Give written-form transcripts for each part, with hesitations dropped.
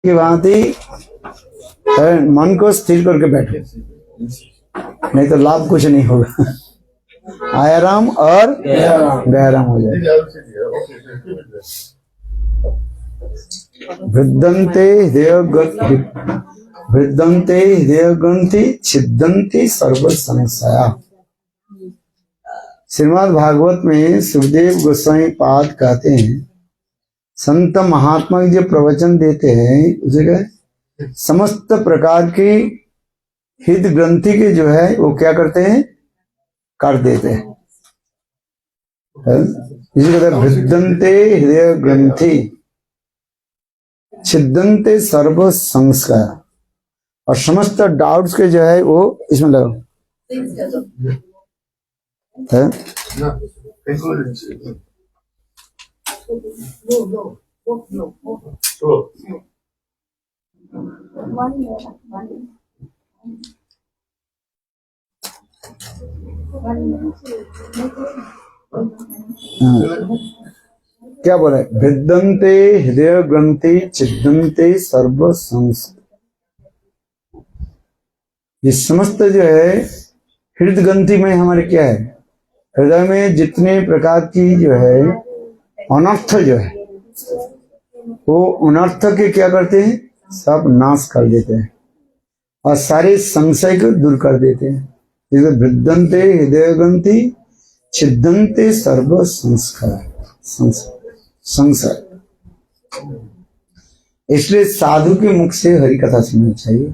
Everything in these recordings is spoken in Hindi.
की भांति मन को स्थिर करके बैठो, नहीं तो लाभ कुछ नहीं होगा। आयाराम और गहराम हो जाए। वृद्धंते हृदय ग्रंथि छिद्दंति सर्व संशया। श्रीमद् भागवत में सुखदेव गोस्वामी पाद कहते हैं, संत महात्मा जो प्रवचन देते हैं उसे क्या समस्त प्रकार की हृदय ग्रंथि के जो है वो क्या करते हैं, कर देते हैं। इसी कहते हैं वृद्धंते हृदय ग्रंथि छिद्दंते सर्व संशय। और समस्त डाउट्स के जो है वो इसमें लगो है? क्या बोले? वृद्धंते हृदय ग्रंथि छिद्दंते सर्व संशय। ये समस्त जो है हृदय ग्रंथि में हमारे क्या है, हृदय में जितने प्रकार की जो है अनर्थ जो है वो अनर्थ के क्या करते हैं, सब नाश कर देते हैं और सारे संशय को दूर कर देते हैं। जैसे वृद्धंते हृदय ग्रंथि छिद्दंते सर्व संशय। इसलिए साधु के मुख से हरि कथा सुननी चाहिए।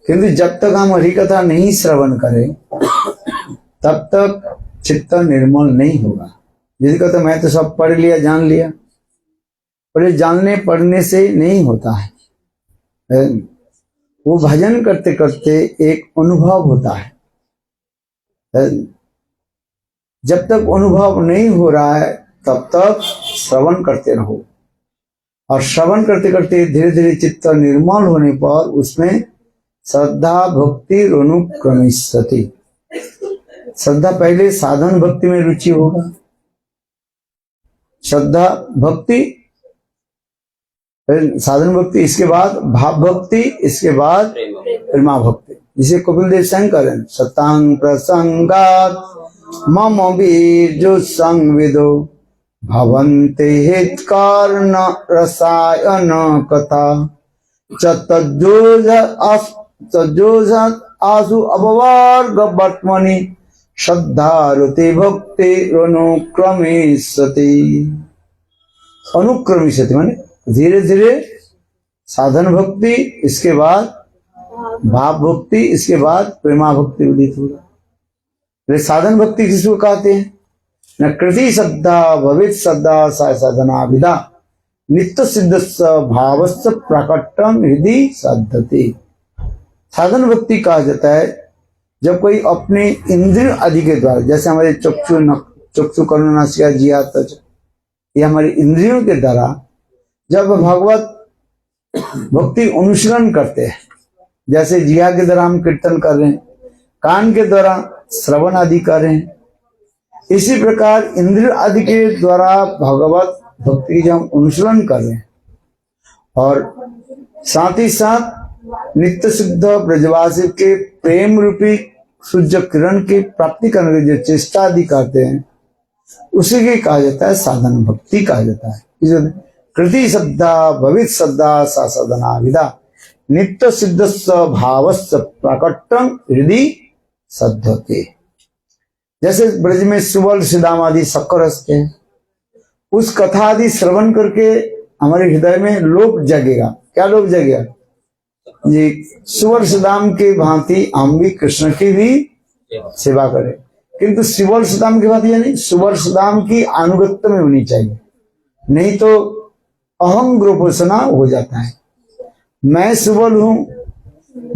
किंतु जब तक हम हरि कथा नहीं श्रवण करें तब तक चित्त निर्मल नहीं होगा। जिसको कहते मैं तो सब पढ़ लिया जान लिया, पर जानने पढ़ने से नहीं होता है। वो भजन करते करते एक अनुभव होता है। जब तक अनुभव नहीं हो रहा है तब तक श्रवण करते रहो, और श्रवण करते करते धीरे धीरे चित्त निर्मल होने पर उसमें श्रद्धा भक्ति अनुक्रमिष्यति। श्रद्धा पहले साधन भक्ति में रुचि होगा, श्रद्धा भक्ति साधन भक्ति, इसके बाद भाव भक्ति, इसके बाद प्रेमा भक्ति। जिसे कपिल देव शंकर है, सतांग प्रसंगात मम बीजो संविदो भवन्ते हितकारण रसायन कथा चतुर्जोज आसु अपवर्ग वर्तमनि श्रद्धारुति भक्ति अनुक्रमिष्यति। अनुक्रमिष्यति माने धीरे धीरे साधन भक्ति, इसके बाद भाव भक्ति, इसके बाद प्रेमा भक्ति उदित होगा। साधन भक्ति किसको कहते हैं? न कृति श्रद्धा भवित श्रद्धा सा साधना विदा नित्य सिद्ध भावस्य प्रकटम हृदय साधते। साधन भक्ति कहा जाता है जब कोई अपने इंद्रिय आदि के द्वारा, जैसे हमारे चक्षु कर्ण नासिका जिया त्वचा, ये हमारे इंद्रियों के द्वारा जब भगवत भक्ति अनुसरण करते हैं, जैसे जिया के द्वारा हम कीर्तन कर रहे हैं, कान के द्वारा श्रवण आदि कर रहे हैं, इसी प्रकार इंद्रिय आदि के द्वारा भगवत भक्ति जब हम अनुसरण कर रहे हैं और साथ ही साथ नित्य शुद्ध ब्रजवासी के प्रेम रूपी सूर्य किरण की प्राप्ति करने की जो चेष्टा आदि करते हैं, उसी के कहा जाता है साधन भक्ति कहा जाता है। कृति श्रद्धा भवित श्रद्धा सा साधना विदा नित्य सिद्ध भावस्य प्रकटम हृदय सद्धते। जैसे ब्रज में सुबल सुदाम आदि शक्कर हंसते हैं, उस कथा आदि श्रवण करके हमारे हृदय में लोभ जगेगा। क्या लोभ जगेगा? ये सुबल सुदाम के भांति हम भी कृष्ण की भी सेवा करें, किंतु सुबल सुदाम की भांति यानी सुबल सुदाम की अनुगत्य में होनी चाहिए, नहीं तो अहम ग्रोपोषणा हो जाता है। मैं सुबल हूं,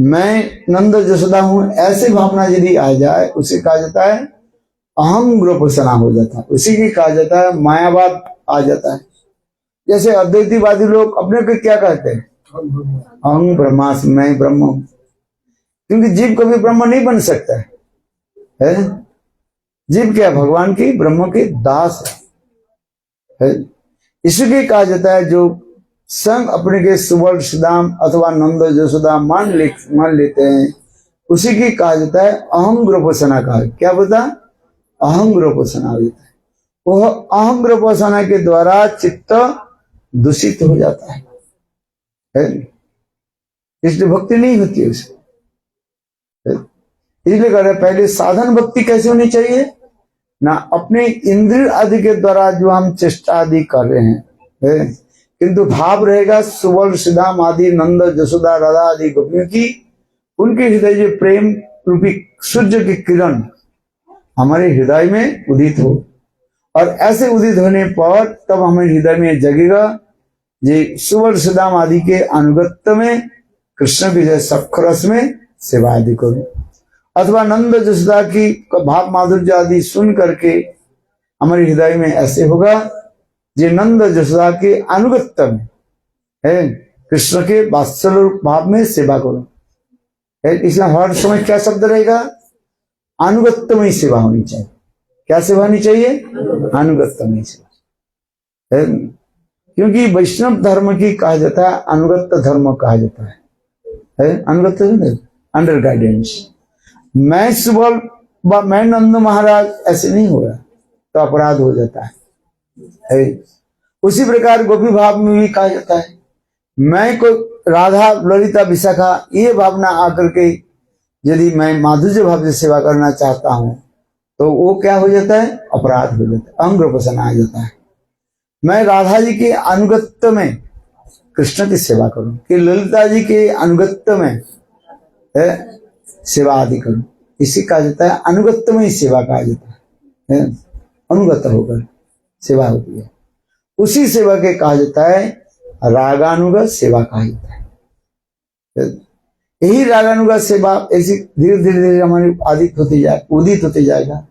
मैं नंद जसोदा हूं, ऐसे भावना यदि आ जाए उसे कहा जाता है अहम ग्रोपोषणा हो जाता है, उसी की कहा जाता है मायावाद आ जाता है। जैसे अद्वैतवादी लोग अपने को क्या कहते हैं? अहम ब्रह्मास्मि, मैं ब्रह्म हूं, क्योंकि जीव कभी ब्रह्म नहीं बन सकता है। जीव क्या? भगवान की ब्रह्म के दास है। इसलिए कहा जाता है जो संग अपने के सुवर्ण सुदाम अथवा नंद जसोदा मान लेते हैं, उसी की कहा जाता है अहम ग्रपोषणा का। क्या बता? अहम ग्रपोषणा होता है। वह अहम ग्रपोषणा के द्वारा चित्त दूषित हो जाता है, इसलिए भक्ति नहीं होती उसको। इसलिए कह रहे पहले साधन भक्ति कैसे होनी चाहिए ना, अपने इंद्रिय आदि के द्वारा जो हम चेष्टा आदि कर रहे हैं, किंतु भाव रहेगा सुवर्ण सुदाम आदि नंद जसोदा राधा आदि गोपियों की, उनके हृदय जो प्रेम रूपी सूर्य की किरण हमारे हृदय में उदित हो, और ऐसे उदित होने पर तब हमारे हृदय में जगेगा ये सुवर्ण सुदाम आदि के अनुगत्य में कृष्ण की जय सखरस में सेवा आदि करूं, अथवा नंद जसोदा की भाव माधुर्य आदि सुन करके हमारे हृदय में ऐसे होगा ये नंद जसोदा के अनुगत्य में है कृष्ण के वात्सल्य भाव में सेवा करो। इसलिए हर समय क्या शब्द रहेगा? अनुगत्यमयी सेवा होनी चाहिए। क्या सेवा होनी चाहिए? अनुगत्यमयी सेवा। क्योंकि वैष्णव धर्म की कहा जाता है अनुगत्य धर्म कहा जाता है अनुगत्य अंडर गाइडेंस। मैं सुबह मैं नंद महाराज ऐसे नहीं हो रहा तो अपराध हो जाता है। उसी प्रकार गोपी भाव में भी कहा जाता है मैं को राधा ललिता विशाखा ये भावना आकर के यदि मैं माधुर्य भाव से सेवा करना चाहता हूं तो वो क्या हो जाता है? अपराध हो जाता है, अंग्रपोषण आ जाता है। मैं राधा जी के अनुगत्य में कृष्ण की सेवा करूं कि ललिता जी के अनुगत्य में सेवा आदि करूं, इसी कहा जाता है अनुगत्य में ही सेवा कहा जाता है। अनुगत होकर सेवा होती है, उसी सेवा के कहा जाता है रागानुगत सेवा कहा जाता है। यही रागानुगत सेवा ऐसी धीरे धीरे धीरे हमारी आदित होती जाए उदित होती जाएगा।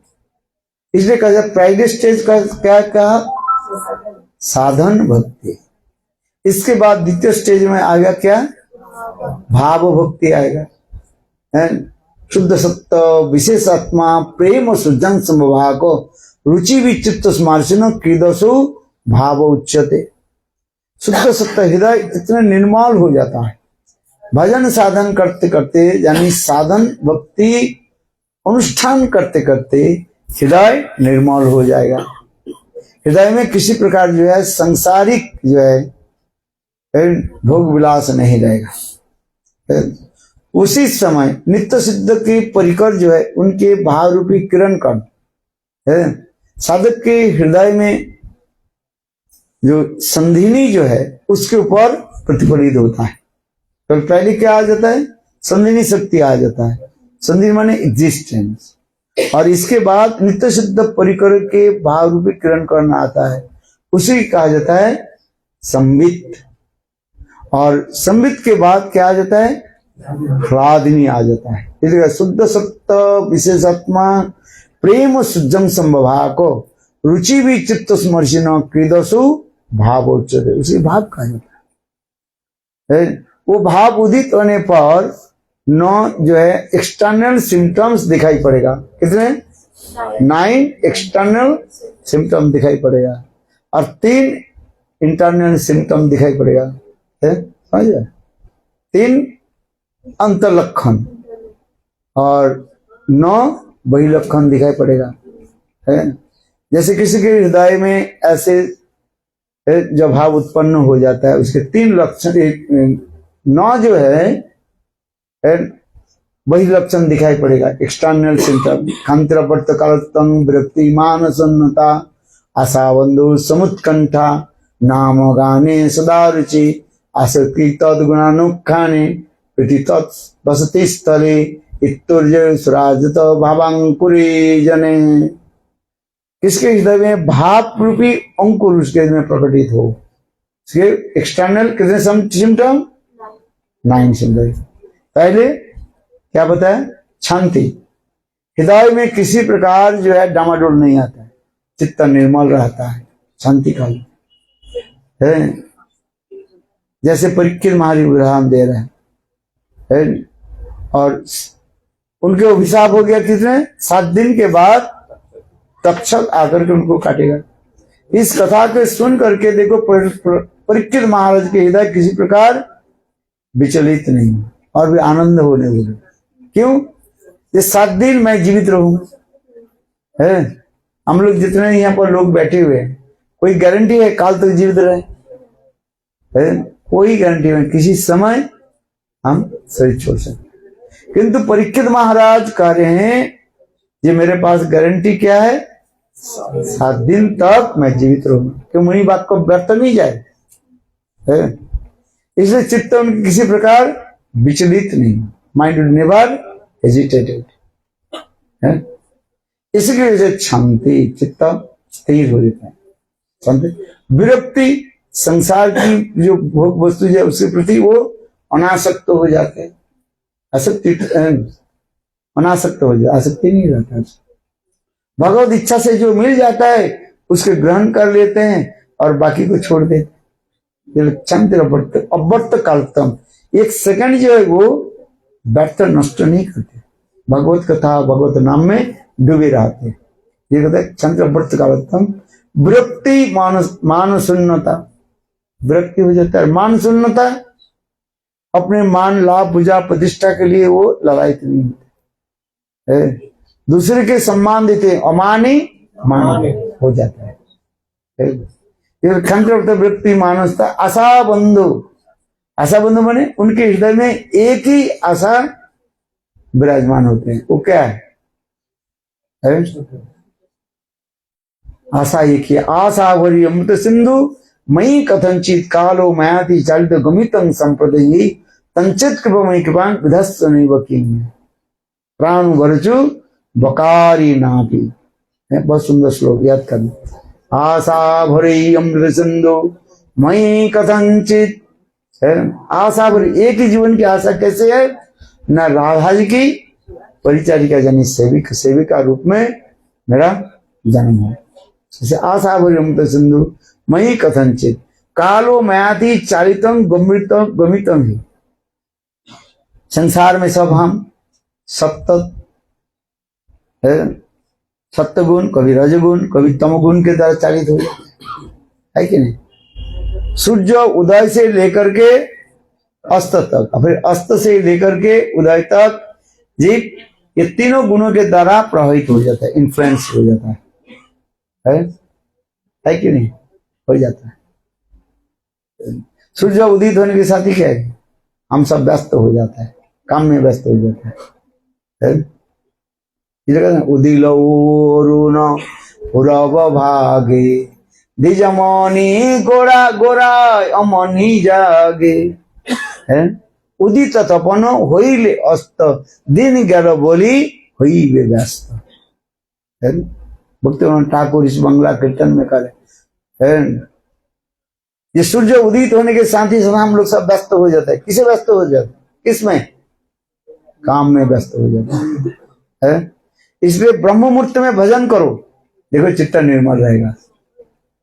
इसलिए कहा जाए पहले स्टेज का क्या कहा? साधन भक्ति। इसके बाद द्वितीय स्टेज में आएगा क्या? भाव भक्ति आएगा। शुद्ध सत्य विशेष आत्मा प्रेम सुजन समभाव को रुचि विचित्त स्मार्शन कीदसु भाव उच्चते। शुद्ध सत्य हृदय इतना निर्मल हो जाता है भजन साधन करते करते, यानी साधन भक्ति अनुष्ठान करते करते हृदय निर्मल हो जाएगा। हृदय में किसी प्रकार जो है सांसारिक जो है भोग विलास नहीं रहेगा। उसी समय नित्य सिद्ध के परिकर जो है उनके भाव रूपी किरण कण साधक के हृदय में जो संधिनी जो है उसके ऊपर प्रतिफलित होता है। तो पहले क्या आ जाता है? संधिनी शक्ति आ जाता है। संधि माने एग्जिस्टेंस, और इसके बाद नित्य सिद्ध परिकर के भाव रूपी किरण कर्ण आता है, उसी कहा जाता है संबित, और संबित के बाद क्या आ जाता है? ह्लादिनी आ जाता है। इसलिए शुद्ध सत्य विशेषात्मा प्रेम सुजम संभवा को रुचि भी चित्त स्मर्शिन क्रीदसु भाव उच्चते, उसी भाव कहा जाता है। वो भाव उदित होने पर नौ जो है एक्सटर्नल सिम्टम्स दिखाई पड़ेगा। कितने? 9 एक्सटर्नल सिम्टम दिखाई पड़ेगा और 3 इंटरनल सिम्टम दिखाई पड़ेगा। 3 अंतलक्षण और 9 बहिलक्षण दिखाई पड़ेगा। जैसे किसी के हृदय में ऐसे जब भाव उत्पन्न हो जाता है उसके 3 लक्षण 9 जो है वही लक्षण दिखाई पड़ेगा। एक्सटर्नल सिम्टम कांतिरवर्त कालतंग विरक्ति मानसन्नता आशाबंधु समुत्कंठा नाम गाने सदा रुचि आसक्ति तद्गुणानुखाने प्रीति तत्वसति स्थले इत्तुर्य सुराजत भावांकुरी जने। किसके हृदय में भाव रूपी अंकुर उसके हृदय में प्रकटित हो। इसके एक्सटर्नल कितने सिम्टम? 9 सिम्टम। पहले क्या बताया? शांति, हृदय में किसी प्रकार जो है डामाडोल नहीं आता है, चित्त निर्मल रहता है, शांति का है। जैसे परीक्षित महाराज उदाहरण दे रहे हैं, और उनके अभिशाप हो गया किसने? 7 दिन के बाद तक्षक आकर के उनको काटेगा। इस कथा को सुन करके देखो परीक्षित महाराज के हृदय किसी प्रकार विचलित नहीं और भी आनंद होने लगे। क्यों? ये 7 दिन मैं जीवित रहूंगा है। हम लोग जितने यहाँ पर लोग बैठे हुए हैं, कोई गारंटी है काल तक जीवित रहे है? कोई गारंटी नहीं, किसी समय हम शरीर छोड़ सकते। किंतु परीक्षित महाराज कह रहे हैं ये मेरे पास गारंटी क्या है, 7 दिन तक मैं जीवित रहूंगा, क्यों मेरी बात को व्यर्थ नहीं जाए है? इसलिए चित्त उनके किसी प्रकार विचलित नहीं, माइंड नेवर हेजिटेटेड है। इसकी वजह से शांति, चित्त स्थिर हो जाता है। शांति, विरक्ति, संसार की जो भोग वस्तु है उसके प्रति वो अनासक्त हो जाते हैं। आसक्ति अनासक्त हो जाता, आसक्ति नहीं रहता। भगवत इच्छा से जो मिल जाता है उसके ग्रहण कर लेते हैं और बाकी को छोड़ देते हैं। अवर्त कालतम, 1 सेकंड जो है वो व्यर्थ नष्ट नहीं करते, भगवत कथा भगवत नाम में डूबे रहते। ये कहते हैं चंद्र अवर्त कालतम। विरक्ति, मान शून्यता, विरक्ति हो जाता है। मान शून्यता, अपने मान लाभ पूजा प्रतिष्ठा के लिए वो ललायत नहीं होते, दूसरे के सम्मान देते, अमानी मान हो जाता है। व्यक्ति मानसता, आशा बंधु, आशा बंधु माने उनके हृदय में एक ही आशा विराजमान होते हैं। वो क्या है? आशा एक ही, आशा भरी अमृत सिंधु मई कथनचित कालो मयाति चालित गमितं संप्रदयि तंचित कृपमयि कृपां विधस्व नैव किं प्राण वरचु बकारी नापी। बहुत सुंदर श्लोक, याद करना। आशा भरी अमृत सिंधु मई कथनचित है। आशा भरी, एक ही जीवन की आशा कैसे है? न राधा जी की परिचारिका यानी सेविका रूप में मेरा जन्म है। जैसे आशा भरी अमृत सिंधु मई कथनचित कालो मयाति चालितम गमितम ही। संसार में सब हम सप्त है, सत्वगुण, कभी रजगुण, कभी तमगुण के द्वारा चालित हो जाते है कि नहीं? सूर्य उदय से लेकर के अस्त तक, फिर अस्त से लेकर के उदय तक जीव ये तीनों गुणों के द्वारा प्रभावित हो जाता है, इन्फ्लुएंस हो जाता है कि नहीं? हो जाता है। सूर्य उदित होने के साथ ही क्या है, हम सब व्यस्त हो जाता है, काम में व्यस्त हो जाता है। उदिल पुरव भागे द्विजमणि गोरा गोरा अमनि जागे है। उदित तपन होइले अस्त दिन 11 बोली होइबे व्यस्त है। भक्ति ठाकुर इस बंगला कीर्तन में करे है। ये सूर्य उदित होने के साथ ही हम लोग सब व्यस्त हो जाते हैं। किसे व्यस्त हो जाते? किसमें? काम में व्यस्त हो जाते है। इसलिए ब्रह्म मुहूर्त में भजन करो, देखो चित्त निर्मल रहेगा।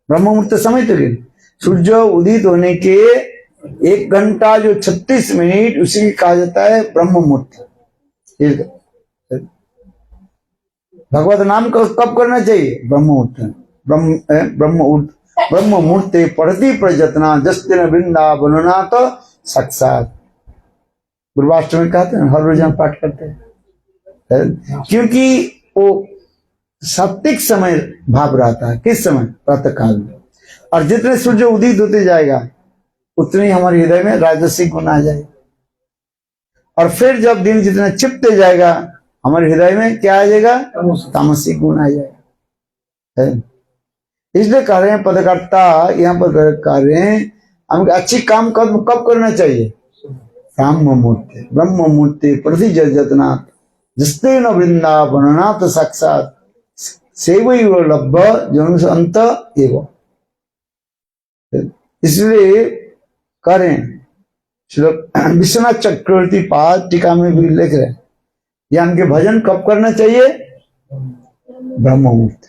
ब्रह्म मुहूर्त समझते कि सूर्य उदित होने के 1 घंटा जो 36 मिनट उसी कहा जाता है ब्रह्म मुहूर्त। भगवत नाम को कब करना चाहिए? ब्रह्म मुहूर्त। ब्रह्म मुहूर्ते पढ़ती प्रयत्ना जस्तिन वृंदावननाथ साक्षात। गुरुवाष्टमी कहते हैं, हर रोज हम पाठ करते हैं, क्योंकि वो सात्विक समय भाव रहता है। किस समय? प्रातः काल में। और जितने सूर्य उदित होते जाएगा उतने हमारे हृदय में राजसिक गुण आ जाएगा। और फिर जब दिन जितना छिपते जाएगा हमारे हृदय में क्या आ जाएगा? तामसिक गुण आ जाएगा। इसलिए कह रहे हैं पदकर्ता यहाँ पर कह रहे हैं हमें अच्छी काम कब करना चाहिए? ब्रह्म मुहूर्ते प्रति जजनाथ जिसते न वृंदावननाथ साक्षात सेवैव लब्ध जन्म अंत एवं। इसलिए करें विश्वनाथ चक्रवर्ती पाद टीका में भी लिख रहे हैं यानी कि भजन कब करना चाहिए? ब्रह्म मुहूर्त।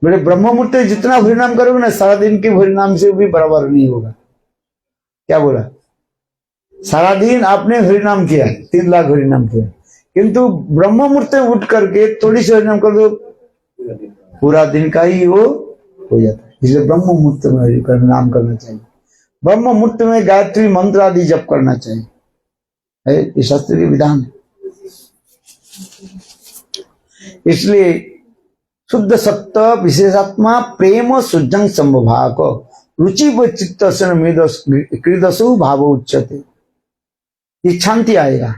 मेरे ब्रह्म मुहूर्त जितना हरिनाम करोगे ना सारा दिन के हरिनाम से भी बराबर नहीं होगा। क्या बोला? सारा दिन आपने हरिनाम किया, 3 लाख हरिनाम किया, किंतु ब्रह्म मुहूर्त उठ करके थोड़ी सी हरिनाम कर दो, पूरा दिन का ही वो हो जाता है। इसलिए ब्रह्म मुहूर्त में नाम करना चाहिए, ब्रह्म मुहूर्त में गायत्री मंत्र आदि जप करना चाहिए, है ये शास्त्रीय विधान है। इसलिए शुद्ध सत्य विशेषात्मा प्रेम सुजंग संभाक रुचि व चित्त क्रीदसु भाव उच्चते। ये शांति आएगा।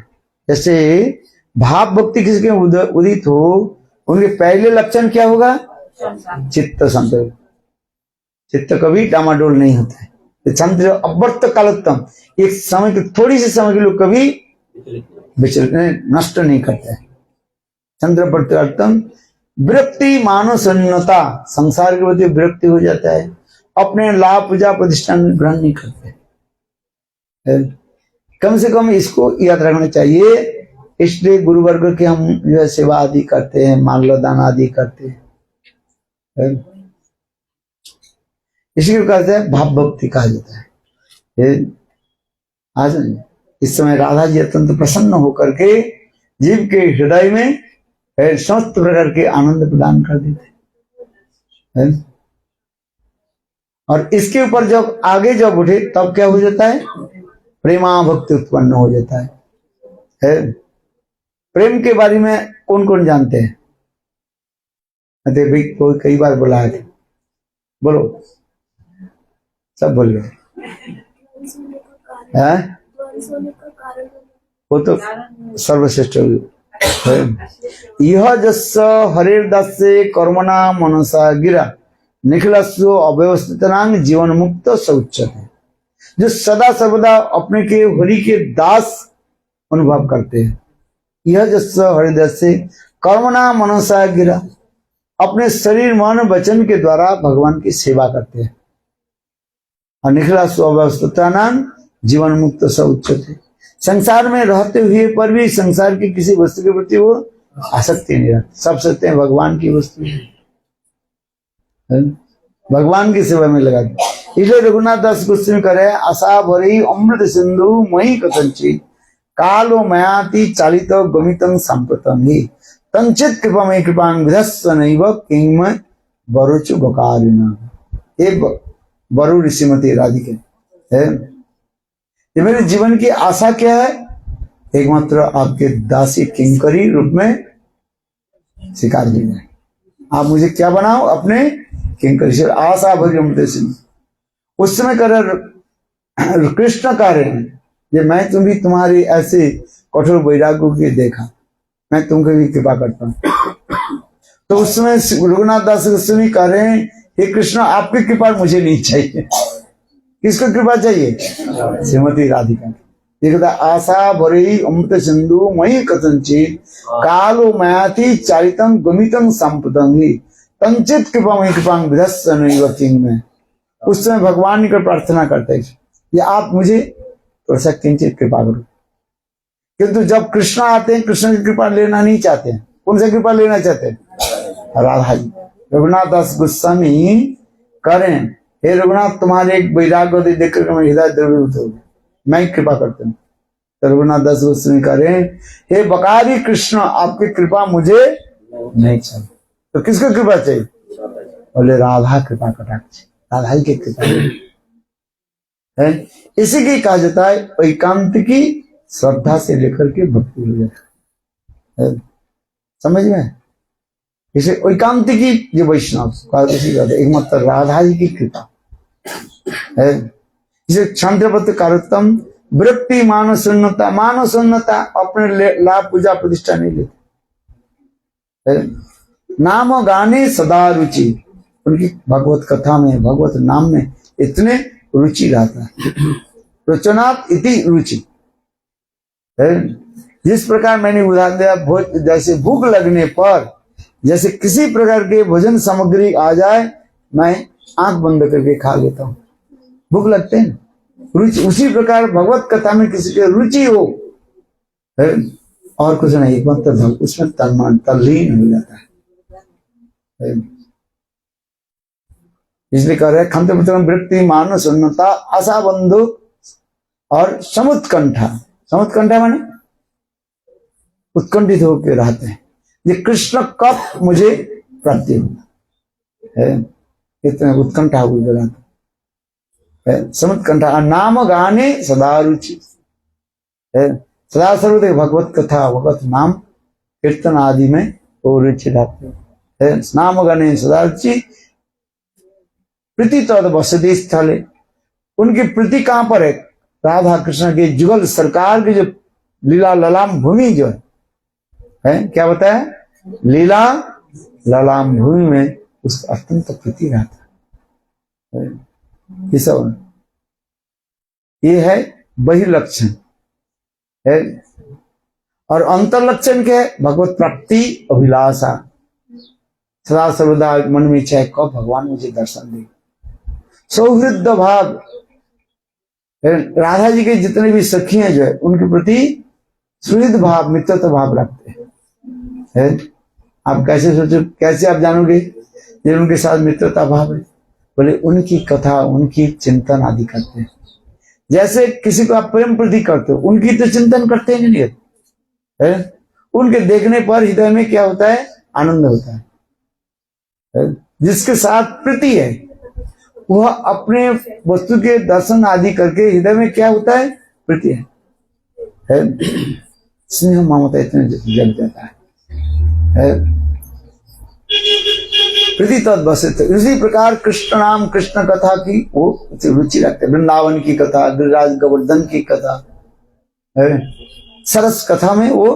जैसे भाव भक्ति किसी के उदित हो, उनके पहले लक्षण क्या होगा? चित्त शांत। चित्त कभी डामाडोल नहीं होता है। शांति अवर्त कालोत्तम, एक समय के थोड़ी सी समय के लोग कभी विचलित नष्ट नहीं करते हैं। चंद्र प्रत्यात्म विरक्ति मानसन्नता, संसार के प्रति विरक्ति हो जाता है, अपने लाभ पूजा प्रतिष्ठान में ग्रहण नहीं करते। कम से कम इसको याद रखना चाहिए। इसलिए गुरु वर्ग के हम जो है सेवा आदि करते हैं, माल्यदान आदि करते हैं, इसी को कहते हैं भाव भक्ति कहा जाता है। आज इस समय राधा जी अत्यंत प्रसन्न होकर के जीव के हृदय में समस्त प्रकार के आनंद प्रदान कर देते हैं। और इसके ऊपर जब आगे जब उठे तब क्या हो जाता है? प्रेमा भक्ति उत्पन्न हो जाता है। प्रेम के बारे में कौन कौन जानते हैं? भाई कोई कई बार बोला है, बोलो, सब बोल गए। वो तो सर्वश्रेष्ठ है। यह जस हरिर्दास से कर्मणा मनसा गिरा निखिलस्व अव्यवस्थित नांग जीवन मुक्त सौच्यते। जो सदा सर्वदा अपने के हरि के दास अनुभव करते हैं। यह जस हरिदास से कर्मणा मनसा गिरा, अपने शरीर मन वचन के द्वारा भगवान की सेवा करते हैं। और निखिलस्व अव्यवस्थित नांग जीवन मुक्त सौच्यते। संसार में रहते हुए पर भी संसार की किसी वस्तु के प्रति वो आसक्ति नहीं रखते, सब सोचते हैं भगवान की वस्तु है, भगवान की सेवा में लगा दे। इसलिए रघुनाथ दास गोस्वामी करे आशा भरी अमृत सिंधु मही कथंचित कालो मयाति चालित गमितं सांप्रतम ही तंचित कृपा में कृपां विधस्व नैव किंग बरुचु बकारिना। हे बरु ऋषिमती राधिके है, ये मेरे जीवन की आशा क्या है? एकमात्र आपके दासी किंकरी रूप में स्वीकार दी जाए। आप मुझे क्या बनाओ? अपने किंकरी से। आशा भरी अमृत सिंधु। उस समय कर कृष्ण कह रहे हैं कि मैं तुम भी तुम्हारी ऐसे कठोर वैराग्य की देखा, मैं तुमको भी कृपा करता हूँ। तो उस समय रघुनाथ दास गोस्वामी कह रहे हैं हे कृष्ण, आपकी कृपा मुझे नहीं चाहिए। किसको कृपा चाहिए? श्रीमती राधिका। देखता आशा भरी अमृत सिंधु मही कथंचित कालो मयाति चारितं गमितं संप्रतं ही तंचित कृपा में कृपा विधस्व नैव किंग में। उस समय भगवान की प्रार्थना करते हैं ये आप मुझे थोड़ा सा किंचित कृपा करो। किंतु जब कृष्ण आते हैं, कृष्ण की कृपा लेना नहीं चाहते हैं। कौन सी कृपा लेना चाहते हैं? राधा जी। रघुनाथ दास गोस्वामी करें हे रघुनाथ, तुम्हारे एक वैराग्य देखकर मैं हृदय द्रवीभूत हो गया, मैं कृपा करता हूँ। तो रघुनाथ दास गोस्वामी करें हे बकारी कृष्ण, आपकी कृपा मुझे नहीं चाहिए। तो किसको कृपा चाहिए? बोले राधा कृपा कटाक्ष, राधा ही की कृपा है। इसी की कहा जाता है एकांत की श्रद्धा से लेकर के भक्ति हो जाता है। समझ में? इसे एकांत की जो वैष्णव एकमात्र राधा जी की कृपा है। इसे क्षांत्रपत्र कारोत्तम वृत्ति मानसन्नता, मानसन्नता अपने लाभ पूजा प्रतिष्ठा नहीं लेते। नाम गाने सदा रुचि, उनकी भगवत कथा में भगवत नाम में इतने रुचि रहता है। रुचनात् इति रुचि। जिस प्रकार मैंने उदाहरण दिया, जैसे भूख लगने पर जैसे किसी प्रकार के भोजन सामग्री आ जाए मैं आंख बंद करके खा लेता हूँ, भूख लगते हैं रुचि। उसी प्रकार भगवत कथा में किसी की रुचि हो और कुछ नहीं, एकमात्र उसमें तल्लीन हो जाता है। इसलिए कह रहे खंत वृत्ति मानस उन्नता आशा बंधु और समुत्कंठा। समुत्कंठा माने उत्कंठित होकर रहते हैं ये कृष्ण कब मुझे प्राप्ति होगा है। कितने उत्कंठा हुई जगह समुत्कंठा। नाम गाने सदा रुचि, सदा सर्वदे भगवत कथा भगवत नाम कीर्तन आदि में वो रुचि रखते हैं। नाम गाने सदा रुचि, प्रीति तद वसति स्थले, उनकी प्रीति कहां पर है? राधा कृष्ण के जुगल सरकार की जो लीला ललाम भूमि जो है क्या बताया? लीला ललाम भूमि में उसका अत्यंत प्रीति रहता है। ये सब ये है वही लक्षण है। और अंतर लक्षण क्या है? भगवत प्राप्ति अभिलाषा, सदा सर्वदा मन में इच्छा है कब भगवान मुझे दर्शन दे। सौहृद भाव, राधा जी के जितने भी सखियां जो है उनके प्रति सुहृद भाव, मित्रता भाव रखते हैं। आप कैसे सोचो, कैसे आप जानोगे ये उनके साथ मित्रता भाव है? बोले उनकी कथा, उनकी चिंतन आदि करते हैं। जैसे किसी को आप प्रेम प्रति करते हो, उनकी तो चिंतन करते हैं नहीं है? उनके देखने पर हृदय में क्या होता है? आनंद होता है। जिसके साथ प्रीति है वह अपने वस्तु के दर्शन आदि करके हृदय में क्या होता है? प्रीति है। स्नेह ममता इतने जग जाता है। प्रीति तद बसित। इसी प्रकार कृष्ण नाम, कृष्ण कथा की वो रुचि रखते हैं। वृंदावन की कथा, गिरिराज गोवर्धन की कथा, सरस कथा में वो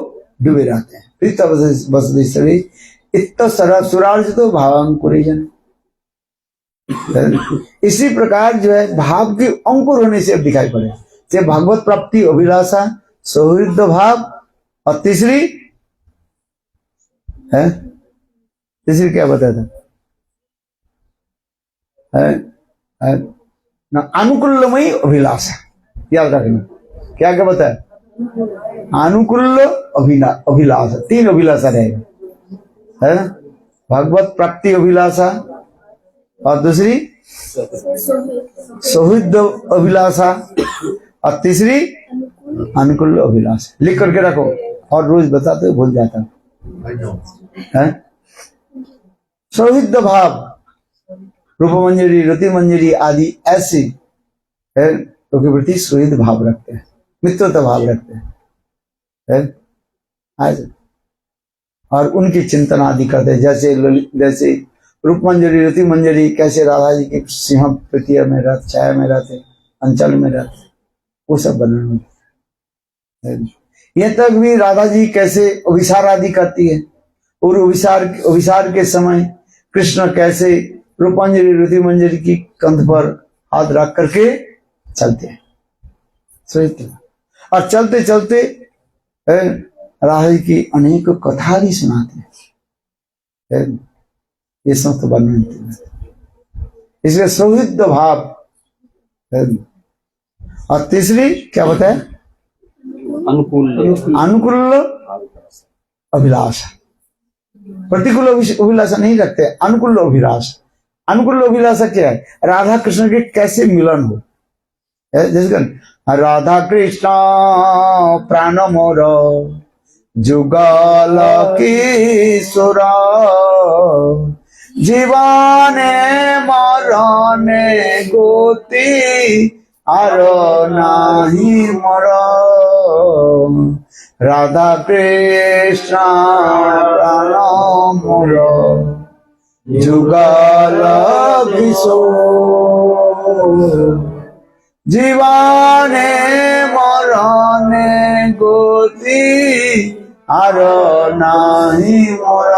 डूबे रहते हैं। प्रीत बसती सभी इत सरस सुरार्जितो भावांकुरेजन। इसी प्रकार जो है भाव के अंकुर होने से अब दिखाई पड़े, से भागवत प्राप्ति अभिलाषा, सौहृद भाव, और तीसरी है, तीसरी क्या बताया था? अनुकूलमयी अभिलाषा, याद रखना। क्या क्या बताया? अनुकूल अभिलाषा, तीन अभिलाषा रहेगा, है ना? भागवत प्राप्ति अभिलाषा, और दूसरी सौहृद अभिलाषा, और तीसरी अनुकूल अभिलाषा। लिख करके रखो और रोज बताते भूल जाता है। सौहृद भाव, रूप मंजरी, रति मंजरी आदि ऐसी है तो के प्रति सुहृद भाव रखते हैं, मित्रता भाव रखते हैं। और उनकी चिंतन आदि करते हैं। जैसे रूप मंजरी, रति मंजरी कैसे राधा जी के सिंह तृतीय में रहते, छाया में रहते, अंचल में रहते, वो सब वर्णन है। यह तक भी राधा जी कैसे अभिसार आदि करती है, और अभिसार के समय कृष्ण कैसे रूपांजलि, रति मंजरी की कंध पर हाथ रख करके चलते हैं। और चलते चलते राधा जी की अनेक कथा भी सुनाते हैं। ये सब तो वर्णन, इसलिए सौहृद भाव। और तीसरी क्या बताया? अनुकूल अभिलाषा। प्रतिकूल अभिलाषा नहीं रखते, अनुकूल अभिलाषा। अनुकूल अभिलाषा क्या है? राधा कृष्ण के कैसे मिलन हो। जैसे राधा कृष्ण प्राण मोर जुगल किशोर, जीवने मरणे गति आर नाही मोर, राधा कृष्ण प्राण मोर जुगल किशोर, जीवने मरणे गति आर नाही मोर।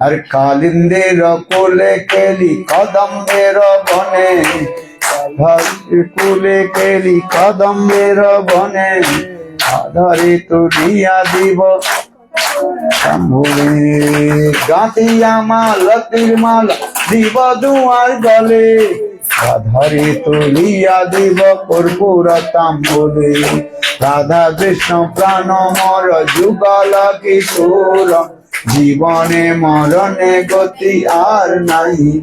अरे कालिंदेर कोले केली कदम्बेर बने, कुले केली कदम्बेर बने, आधारे तुलिया दिव शंभुरे, गातिया माला तिरमाला दिव दुआर गले, आधारे तुलिया दिव कर्पूर तांबूले, राधा कृष्ण प्राण मोर जुगल किशोर, जीवने मरणे गति आर नहीं।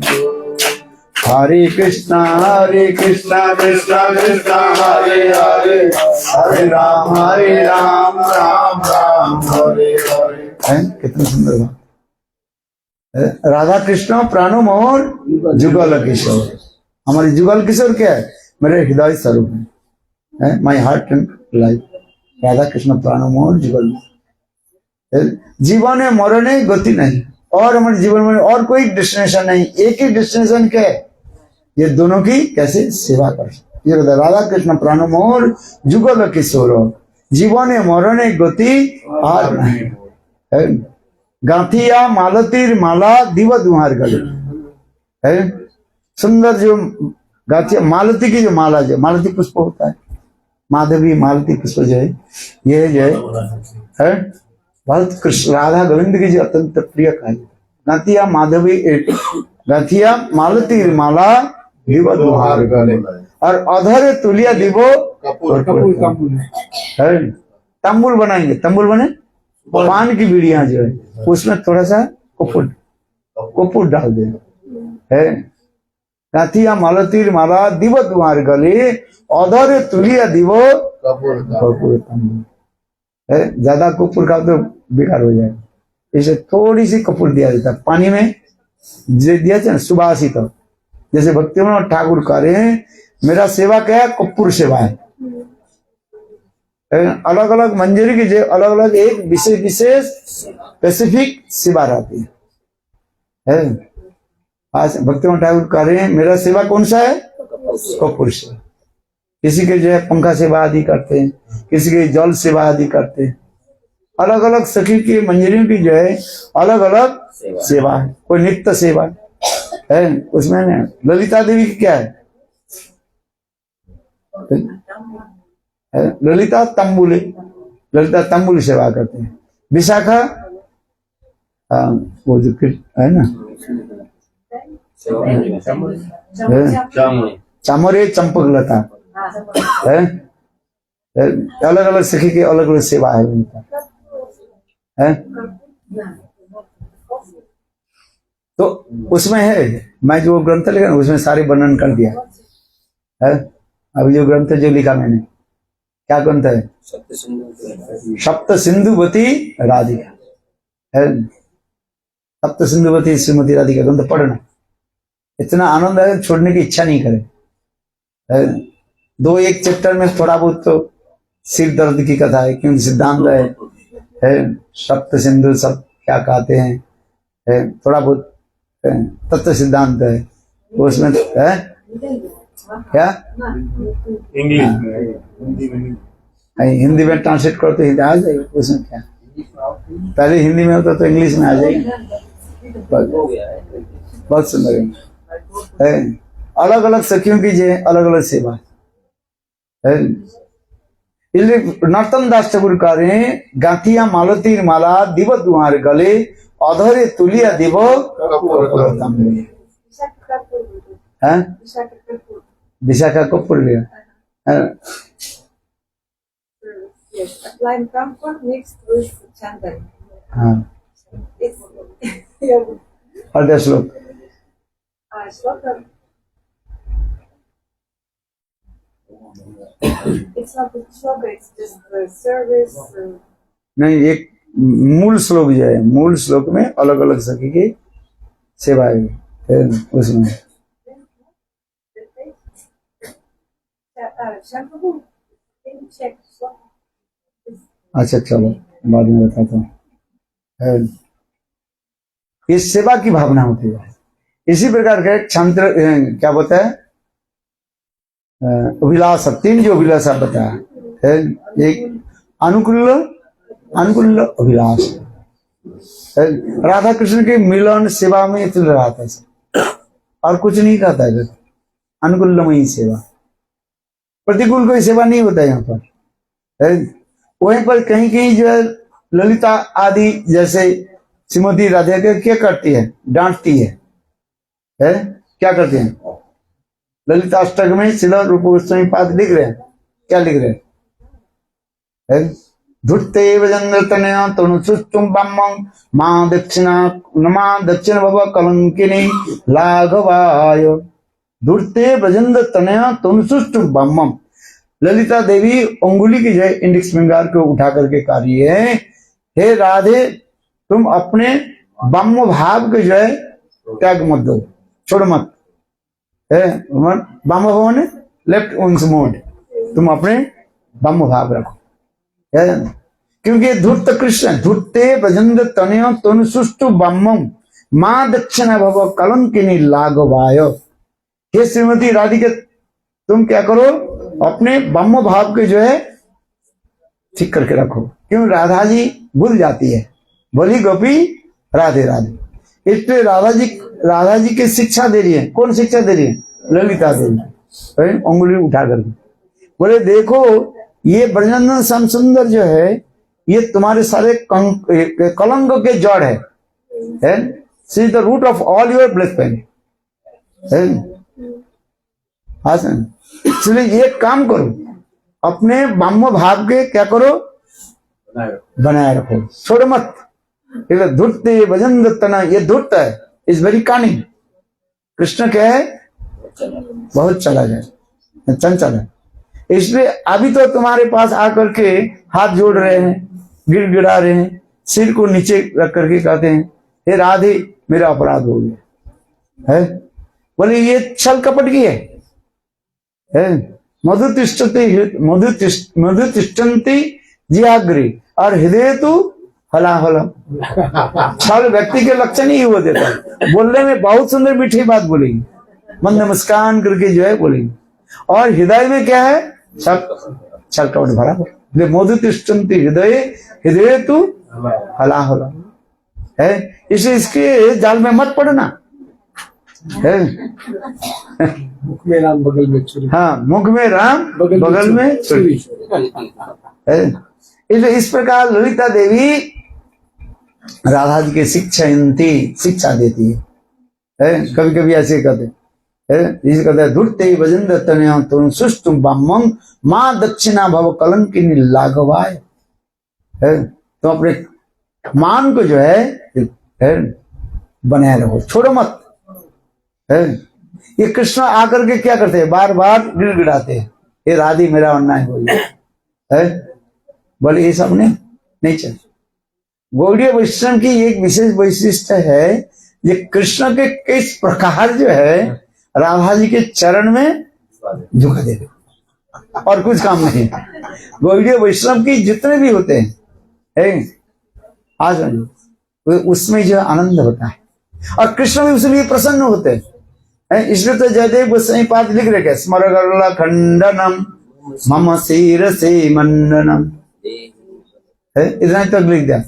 हरे कृष्णा कृष्ण कृष्ण हरे हरे, हरे राम राम राम हरे हरे। कितना सुंदर बात। राधा कृष्ण प्राणो मोर जुगल किशोर। हमारी जुगल किशोर क्या है? मेरे हृदय स्वरूप है, my heart and life. Radha Krishna प्राणो मोर जुगल। जीवन है, मरने गति नहीं, और हमारे जीवन में और कोई डेस्टिनेशन नहीं, एक ही डेस्टिनेशन क्या है? ये दोनों की कैसे सेवा कर सकते। ये राधा कृष्ण प्राणो मोर जुगल किशोर। जीवन है, मरने गति और नहीं। गांथिया मालतीर माला दिव दुहार गले है। सुंदर जो गांथिया मालती की जो माला, जो मालती पुष्प होता है, माधवी मालती पुष्प जो है, ये जो है बहुत कृष्ण राधा गोविंद की जो अत्यंत प्रिय है। गांथिया माधवी गांथिया मालती माला दिव दुहार गले, और अधर तुलिया दिवो है। तंबुल बनाएंगे, तंबुल बने पान की बीड़ियां जो है, उसमें थोड़ा सा कपूर डाल दे है। गांथिया मालतीर माला दिव दुहार गले, अधर तुलिया दिवो कपूर तंबुल है। ज्यादा कपूर का तो बेकार हो जाए, इसे थोड़ी सी कपूर दिया जाता है पानी में, दिया जाए सुभाषित। जैसे भक्ति में ठाकुर करे मेरा सेवा क्या है? कपूर सेवा है। अलग अलग मंजरी की जो अलग अलग एक विशेष स्पेसिफिक सेवा रहती है। आज भक्ति में ठाकुर करे मेरा सेवा कौन सा है? कपूर सेवा। किसी के जो है पंखा सेवा आदि करते हैं, किसी के जल सेवा आदि करते हैं। अलग अलग सखी की मंजरियों की जो है अलग अलग सेवा है। कोई नित्य सेवा है, उसमें ललिता देवी की क्या है? ललिता तंबुल, ललिता तंबुल सेवा करते हैं। विशाखा वो जो है ना चामरे चंपक लता है। अलग अलग सखी की अलग अलग सेवा है उनका है। तो उसमें है, मैं जो ग्रंथ लिखा उसमें सारे वर्णन कर दिया है। अभी जो ग्रंथ जो लिखा मैंने, क्या ग्रंथ है? सप्त सिंधुवती राधिका है। सप्त सिंधुवती श्रीमती राधिका ग्रंथ पढ़ना, इतना आनंद है छोड़ने की इच्छा नहीं करे। दो एक चैप्टर में थोड़ा बहुत तो सिर दर्द की कथा है, क्योंकि सिद्धांत है सप्त सिंधु सब क्या कहते हैं, थोड़ा बहुत तत्व सिद्धांत है उसमें है क्या हिंदी में ट्रांसलेट करो तो हिंदी आ जाएगी, उसमें क्या। पहले हिंदी में होता तो इंग्लिश में आ जाएगी। बहुत सुंदर है। अलग अलग सखियों की जो अलग अलग सेवा है। नर्तन दास ठाकुर कार्य गांथिया मालतीर माला दिव दुहार गले, अधरे तुलिया दिव विशाखा कपूर लिया। Yes, applying camphor mixed with chandal. हाँ। और दस लोग It's not the slogan, it's just the service. नहीं, एक मूल श्लोक जो है, मूल श्लोक में अलग अलग सखी की सेवा है उसमें। अच्छा चलो बाद में बताता हूँ। ये सेवा की भावना होती है। इसी प्रकार का छात्र क्या बोलता है, अभिलाष, तीन जो अभिलाष आप बताया है, एक अनुकूल अभिलाष। राधा कृष्ण के मिलन सेवा में चल रहा था और कुछ नहीं कहता है। अनुकूलमयी सेवा, प्रतिकूल कोई सेवा नहीं होता है यहाँ पर। वहीं पर कहीं कहीं जो है ललिता आदि जैसे श्रीमती राधिका क्या करती है, डांटती है क्या करते हैं? ललिता अष्टक में श्रील रूप गोस्वामी पाद लिख रहे हैं, क्या लिख रहे हैं? धुट्ते वजंद्र तनया तनुसुष्टुम बम्मं मां दक्षिण भव कलंकिनी लाघवाय। धुट्ते वजंद्र तनया तनुसुष्टुम बम्मं, ललिता देवी अंगुली की जय इंडेक्स फिंगर को उठा करके कह रही है, हे राधे तुम अपने ब्रह्म भाव के जो है त्याग मत दो, छोड़ मत। ब्रह्म भाव ने लेफ्ट विंग्स मोड, तुम अपने ब्रह्म भाव रखो। क्योंकि धूर्त कृष्ण धूर्ते भजंद तनय तनु सुष्टु ब्रह्मम माँ दक्षिणा भव कलंकिनी लाघवाय। हे श्रीमती राधिका, तुम क्या करो, अपने ब्रह्म भाव के जो है ठीक करके रखो। क्यों? राधा जी भूल जाती है, बोली गोपी राधे राधे। इसलिए राधा जी की शिक्षा दे रही है। कौन शिक्षा दे रही है? ललिता देवी, उंगली उठा करके बोले देखो ये ब्रजनंदन श्याम सुंदर जो है ये तुम्हारे सारे कलंक के जड़ है। See the root of all your blood pain. इसलिए ये काम करो, अपने ब्रह्म भाव के क्या करो, बनाए रखो, छोड़ मत। धूर्त भजन तना, ये धूर्त है, इज वेरी कनिंग। कृष्ण क्या है? बहुत चला जाए, चंचल है। इसलिए अभी तो तुम्हारे पास आकर के हाथ जोड़ रहे हैं, गिड़गिड़ा रहे हैं, सिर को नीचे रख करके कहते हैं हे राधे मेरा अपराध हो गया है। बोले ये छल कपट की है। मधु तिष्ठन्ति जियाग्री और हृदय तू हलाहलम। छल व्यक्ति के लक्षण ही वो देता है। बोलने में बहुत सुंदर मीठी बात बोलेगी, मंद मुस्कान करके जो है बोलेगी, और हृदय में क्या है? छल कपट भरा हुआ। मधु तिष्ठन्ति हृदय तू हलाहलम है। इसलिए इसके जाल में मत पड़ना है। मुख में राम बगल में छुरी। हाँ, मुख में राम बगल में छुरी है। इसलिए इस प्रकार ललिता देवी राधा जी की शिक्षा देती है। कभी कभी ऐसे कहते जिसे कहते हैं धूर्ते भजन तनया तुम सुष्टु ब्रह्मं माँ दक्षिणा भव कलंकिनी लाघवाय। तो अपने मान को जो है बनाए रहो, छोड़ो मत। ये कृष्ण आकर के क्या करते हैं? बार बार गिड़गिड़ाते हैं, ये राधी मेरा अन्याय हो गया। बोले ये सब नहीं चल। गौड़ीय वैष्णव की एक विशेष वैशिष्ट है, ये कृष्ण के किस प्रकार जो है राधा जी के चरण में झुका देते, और कुछ काम नहीं। गौड़ीय वैष्णव की जितने भी होते हैं आज उसमें जो आनंद होता है, और कृष्ण भी उसमें प्रसन्न होते हैं। इसलिए तो जयदेव गोस्वामी पाद लिख रहे स्मर गरुड़ खंडनम मम शिरसे मंडनम, इतना ही तक लिख दिया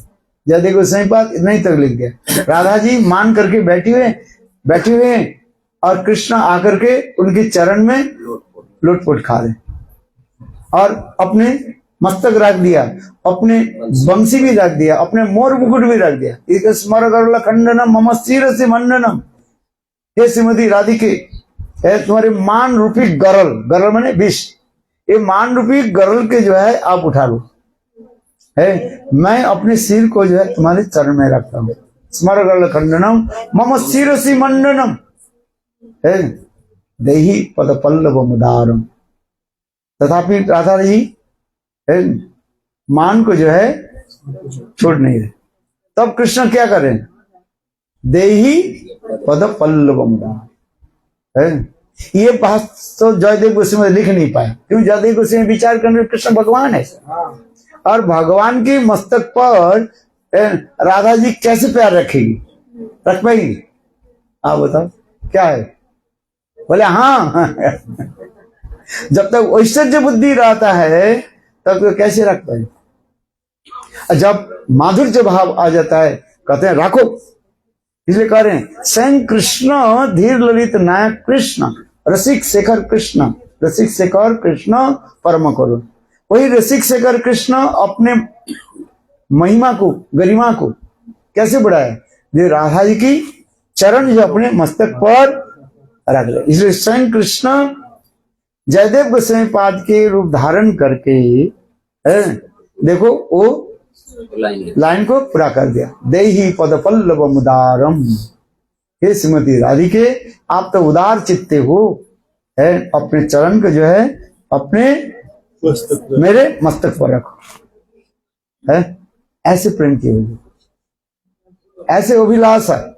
जयदेव गोस्वामी पाद, इतना ही तक लिख दिया। राधा जी मान करके बैठे हुए और कृष्ण आकर के उनके चरण में लुटपुट खा रहे, और अपने मस्तक रख दिया, अपने बंसी भी रख दिया, अपने मोर मुकुट भी रख दिया। एक स्मर गरुड़ खंडनम मम शिरसे मंडनम। हे श्रीमती राधिके, तुम्हारे मान रूपी गरल माने विष, ये मान रूपी गरल के जो है आप उठा लो। मैं अपने सिर को जो है तुम्हारे चरण में रखता हूँ। स्मर गरुड़ खंडनम मम शिरसि मंडनम देहि पद पल्लव मुदारम। तथापि राधा जी मान को जो है छोड़ नहीं रहे। तब कृष्ण क्या करें? देहि पद पल्लव मुदारम। ये बात तो जयदेव गोस्वामी लिख नहीं पाए, क्यों? जयदेव गोस्वामी विचार करने कृष्ण भगवान है, और भगवान के मस्तक पर राधा जी कैसे प्यार रखेगी, रख पाएगी? आप बताओ क्या है? बोले हाँ जब तक ऐश्वर्य बुद्धि रहता है तब तो कैसे रख पाए? जब माधुर्य भाव आ जाता है कहते हैं रखो। इसलिए कह रहे हैं स्वयं कृष्ण धीर ललित नायक कृष्ण रसिक शेखर कृष्ण, रसिक शेखर कृष्ण परम करो। वही रसिक शेखर कृष्ण अपने महिमा को, गरिमा को कैसे बढ़ाया? जो राधा जी की चरण जो अपने मस्तक पर रख ले। इसलिए स्वयं कृष्ण जयदेव गोस्वामी पाद के रूप धारण करके देखो वो लाइन को पूरा कर दिया। देहि पद पल्लव मुदारम। हे श्रीमती राधिके, आप तो उदार चित्ते हो, अपने चरण को जो है अपने मेरे मस्तक पर रखो। ऐसे प्रेम की होगी। ऐसे अभिलाष है,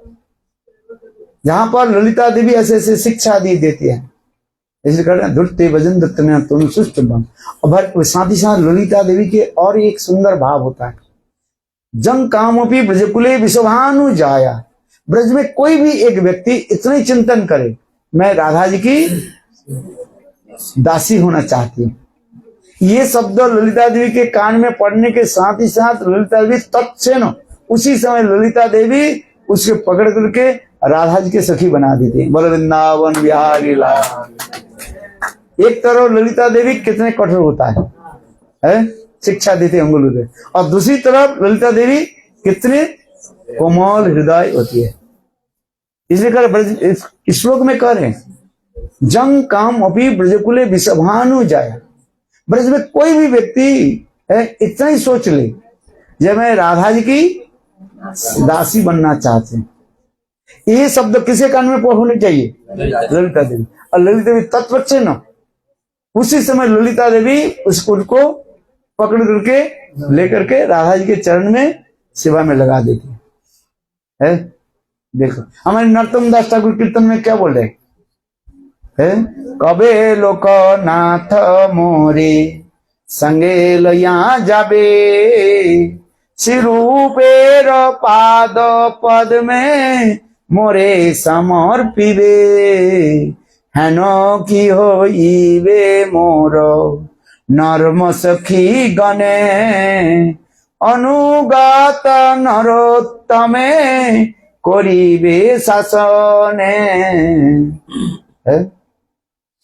जहां पर ललिता देवी ऐसे ऐसे शिक्षा दी देती है। इसलिए कहते हैं धुरते भजन दत्तने तुम सुष्ट बन। और साथ ही साथ ललिता देवी के और एक सुंदर भाव होता है, जंग कामोपी ब्रजकुले विश्वभानु जाया। ब्रज में कोई भी एक व्यक्ति इतने चिंतन करे, मैं राधा जी की दासी होना चाहती हूँ, ये शब्द ललिता देवी के कान में पड़ने के साथ ही साथ ललिता देवी तत्क्षण उसी समय ललिता देवी उसके पकड़ करके राधा जी के सखी बना देती है। बोलो वृंदावन बिहारी लाल। एक तरफ ललिता देवी कितने कठोर होता है? शिक्षा देते अंगुल से, और दूसरी तरफ ललिता देवी कितने कोमल हृदय होती है। इसलिए कर इस श्लोक में कह रहे हैं जंग काम अपी ब्रजकुले विषभानु जाया। ब्रज में कोई भी व्यक्ति इतना ही सोच ले, जब मैं राधा जी की दासी बनना चाहते हैं, ये शब्द किसे कान में होने चाहिए? ललिता देवी। और ललिता देवी तत्वक्षण उसी समय ललिता देवी उसको पकड़ करके लेकर के राधा जी के चरण में सेवा में लगा देती है। देखो हमारे नरोत्तम दास ठाकुर कीर्तन में क्या बोल रहे हैं? कबे लोक नाथ मोरे संगे लया जाबे, सिरूपेर पाद पद में मोरे समर्पिबे, हेन की होइबे मोर नर्म सखी गणे, अनुगत नरोत्तमे करिबे शासने।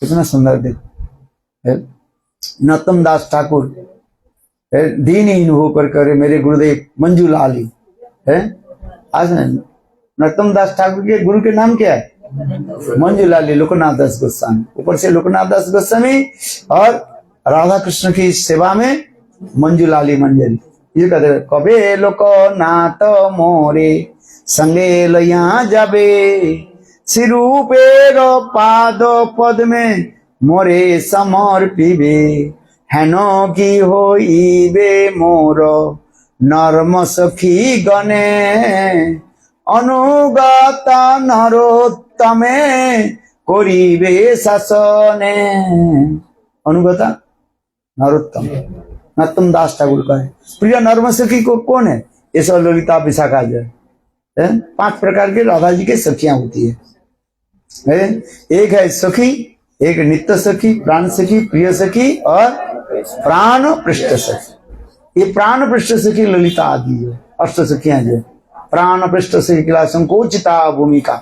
कितना सुंदर देखो, नरोत्तम दास ठाकुर दीनहीन होकर करे मेरे गुरुदेव मंजूलाल है। आज नरोत्तम दास ठाकुर के गुरु के नाम क्या है? मंजूलाली लोकनाथ दास गोस्वामी। ऊपर से लोकनाथ दास गोस्वामी और राधा कृष्ण की सेवा में मंजूलाली मंजरी। ये कहते कबे लोकनाथ मोरे संगे लया जाबे, सिरूपेर पाद पद में मोरे समर्पिबे, हेन की होइबे मोर नर्म सखी गणे, अनुगत नरोत्तमे करिबे शासने। अनुगत नरोत्तम नरोत्तम दास ठाकुर का है। प्रिय नर्म सखी को कौन है? ये सब ललिता विशाखा जो है 5 प्रकार के राधा जी के सखियां होती है। एक है सखी, एक नित्य सखी, प्राण सखी, प्रिय सखी और प्राण पृष्ठ सखी। ये प्राण पृष्ठ सखी ललिता आदि जो अष्ट सखियां जो प्राण पृष्ठ सखी किला संकोचिता भूमिका,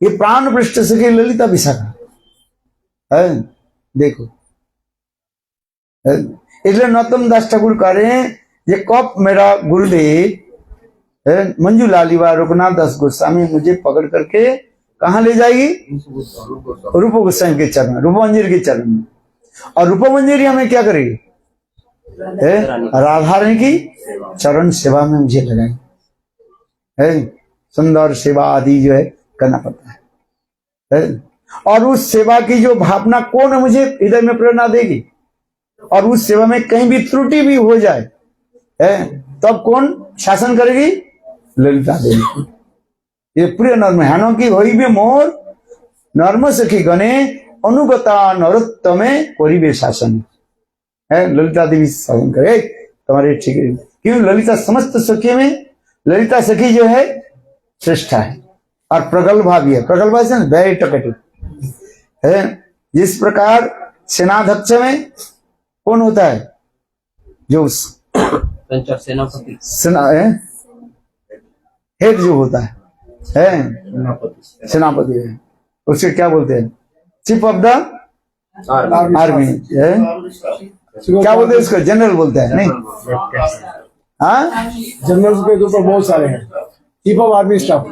ये प्राण पृष्ठ सखी ललिता विशाखा है। देखो इसलिए नरोत्तम दास ठाकुर कह रहे हैं ये कब मेरा गुरुदेव मंजूलाली व रघुनाथ दास गोस्वामी मुझे पकड़ करके कहाँ ले जाएगी? रूप गोस्वामी के चरण, रूप मंजरी के चरण में। और रूप मंजरी हमें क्या करेगी? राधा रानी की चरण सेवा में मुझे लगाएगी। सुंदर सेवा आदि जो है करना पड़ता है। और उस सेवा की जो भावना कौन मुझे हृदय में प्रेरणा देगी? और उस सेवा में कहीं भी त्रुटि भी हो जाए तब कौन शासन करेगी? ललिता देवी। ये प्रिय नर्म हेनो की होई भी मोर नर्म सखी गणे, अनुगता नरोत्तमे करिबे शासन। ललिता देवी शासन करे तुम्हारे ठीक है। क्यों? ललिता समस्त सखी में ललिता सखी जो है श्रेष्ठ है और प्रगल्भा भी है। प्रगल्भा से वेरी टॉकेटिव है। जिस प्रकार सेनाध्यक्ष में कौन होता है? जो सेनापति हेड जो होता है सेनापति है, उसके क्या बोलते हैं? चीफ ऑफ द आर्मी है। क्या बोलते हैं इसको? जनरल बोलते हैं नहीं? हाँ जनरल के ऊपर बहुत सारे हैं। चीफ ऑफ आर्मी स्टाफ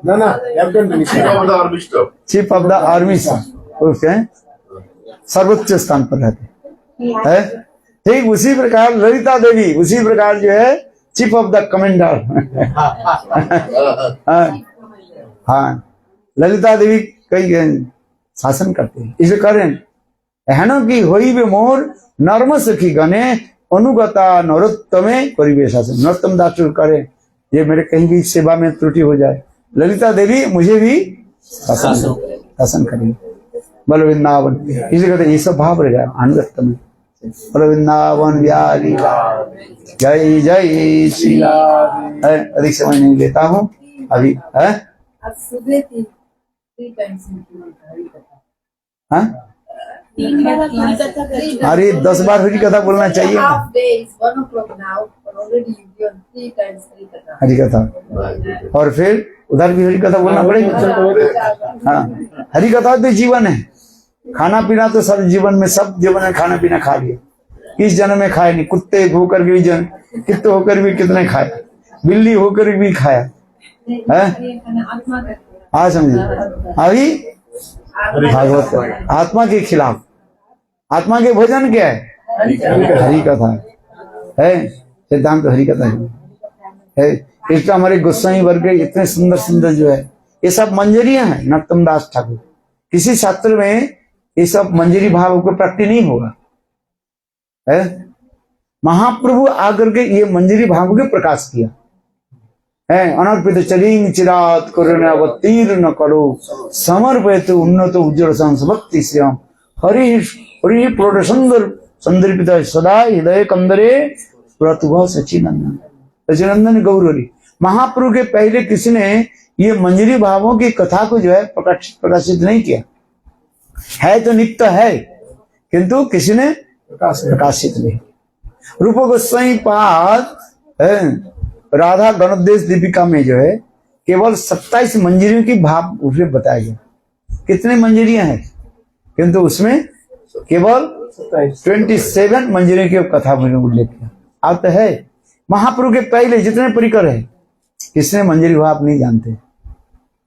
ना chief of the army staff उसके सर्वोच्च स्थान पर रहते हैं। ठीक उसी प्रकार ललिता देवी उसी प्रकार जो है चीफ ऑफ द कमांडर। हाँ ललिता देवी कई शासन करते हैं। इसे करें हेनो की होई बे मोर नर्म सखी गणे, अनुगता नरोत्तमे परिवेश से नरोत्तम दास करे ये मेरे कहीं भी सेवा में त्रुटि हो जाए, ललिता देवी मुझे भी शासन करेंगे। बोलो वृंदावन, इसे कहते ये सब भाव रहेगा अनुगत में। बोलो वृंदावन बिहारी जय जय श्री राम। अधिक समय नहीं लेता हूँ अभी है। आज सुबह 3 times हाँ? अरे 10 बार हरी कथा बोलना चाहिए। half day is 1 o'clock now, but already you've done 3 times हरी कथा। हरी कथा और फिर उधर भी हरी कथा बोलना पड़ेगा। हाँ, हरी कथा तो जीवन है। खाना पीना तो सब जीवन में, सब जीवन में खाना पीना खा लिया। इस जन्म में खाए नहीं, कुत्ते होकर भी कितने होकर भी कितने खाए, बिल्ली होकर भी खाया है। आज समझिए अभी भागवत आत्मा के खिलाफ, आत्मा के भोजन क्या है? हरि कथा है। सिद्धांत हरि कथा है। इसका हमारे गोस्वामी वर्ग इतने सुंदर सुंदर जो है ये सब मंजरियां हैं। नरोत्तम दास ठाकुर किसी शास्त्र में ये सब मंजरी भाव को प्राप्ति नहीं होगा है। महाप्रभु आकर के ये मंजरी भाव के प्रकाश किया है। अनर्पित चरिंग चिरात करुणावतीर्ण करो समर्पित उन्नत उज्ज्वल संस भक्ति श्याम हरि हरि प्रोढ़ सुंदर संदर्पित सदा हृदय कंदरे प्रतिभा सचिनंदन सचिनंदन गौरवरी। महाप्रभु के पहले किसी ने ये मंजरी भावों की कथा को जो है प्रकाशित नहीं किया है। तो नित्य है किंतु किसी ने प्रकाशित नहीं। रूप गोस्वामी पाद राधा गणोद्देश दीपिका में जो है केवल 27 मंजरियों की भाव उसमें बताया गया। कितने मंजरियां हैं किंतु उसमें केवल 27 मंजरियों की कथा में उल्लेख किया। अब तो है महाप्रभु के पहले जितने परिकर है किसने मंजरी भाव नहीं जानते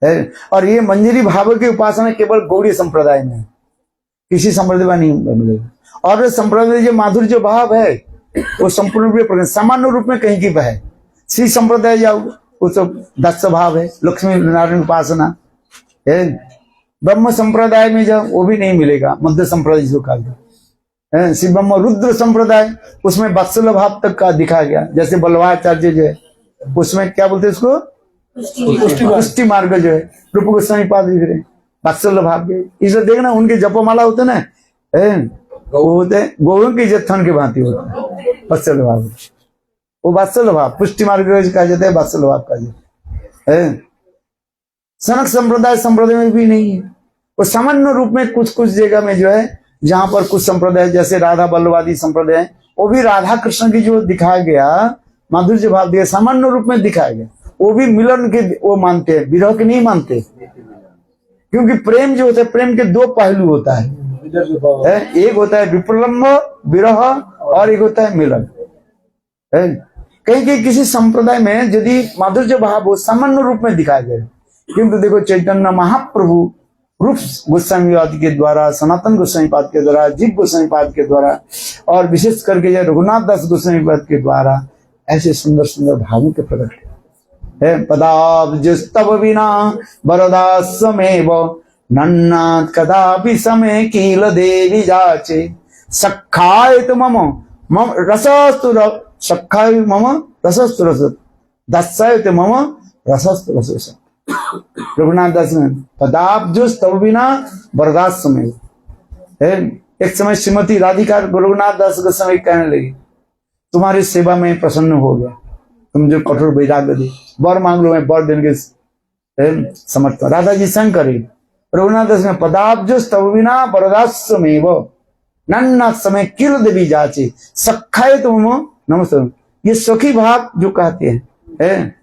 है। और ये मंजरी भाव की उपासना केवल गौड़ी संप्रदाय में है, किसी संप्रदाय में नहीं मिलेगा। और संप्रदाय जो माधुर्य भाव है वो संपूर्ण रूप में सामान्य रूप में कहीं की है। श्री संप्रदाय जाओ वो तो दस भाव है, लक्ष्मी नारायण उपासना है। ब्रह्म संप्रदाय में जाओ वो भी नहीं मिलेगा, मध्य संप्रदाय जिसको कहा गया। श्री ब्रह्म रुद्र संप्रदाय उसमें वत्सल भाव तक का दिखा गया। जैसे बल्लभाचार्य जो है उसमें क्या बोलते हैं उसको पुष्टि मार्ग जो है रूप गोस्वामी पाद लिख रहे हैं वत्सल भाव के। इसे देखना उनके जपमाला होते ना वो होते गोविंद की जत्थन के भांति होते हैं वत्सल भाव। वो वत्सल भाव पुष्टि मार्ग कहा जाता है, वत्सल भाव कहा जाता है। सनक संप्रदाय में भी नहीं है। वो सामान्य रूप में कुछ कुछ जगह में जो है जहां पर कुछ संप्रदाय जैसे राधा बल्लवादी संप्रदाय वो भी राधा कृष्ण की जो दिखाया गया माधुर्य भाव दिया सामान्य रूप में दिखाया गया। वो भी मिलन के वो मानते हैं, विरह के नहीं मानते। क्योंकि प्रेम जो होता है प्रेम के दो पहलू होता है, एक होता है विप्रलम्ब विरह और एक होता है मिलन। कहीं कहीं किसी संप्रदाय में यदि माधुर्य भाव वो सामान्य रूप में दिखाया गया, किंतु देखो चैतन्य महाप्रभु रूप गोस्वामी पाद के द्वारा, सनातन गोस्वामी पाद के द्वारा, जीव गोस्वामी पाद के द्वारा और विशेष करके रघुनाथ दास गोस्वामी पाद के द्वारा ऐसे सुंदर सुंदर भावों के प्रकट है। पदाब्जस्तव विना वरदासमेव नन्नाथ कदापि समय कील देवी जाचे सखाय तो मम रसस्तु सखाय मम रसस्तु रस दस्साय तो मम रसस्तु रस। रघुनाथ दास में पदाब्जस्तव विना वरदासमेव है। एक समय श्रीमती राधिका रघुनाथ दास के समय कहने लगी तुम्हारी सेवा में प्रसन्न हो गया, तुम जो कठोर वैराग्य दे वर मांग लो मैं वर देने के समर्थ। राधा जी शंकर रघुनाथ दास में पदाब्जस्तव विना वरदासमेव नन्ना समय किल देवी जाचे सखाए तुम नमस्ते। ये सखी भाव जो कहते हैं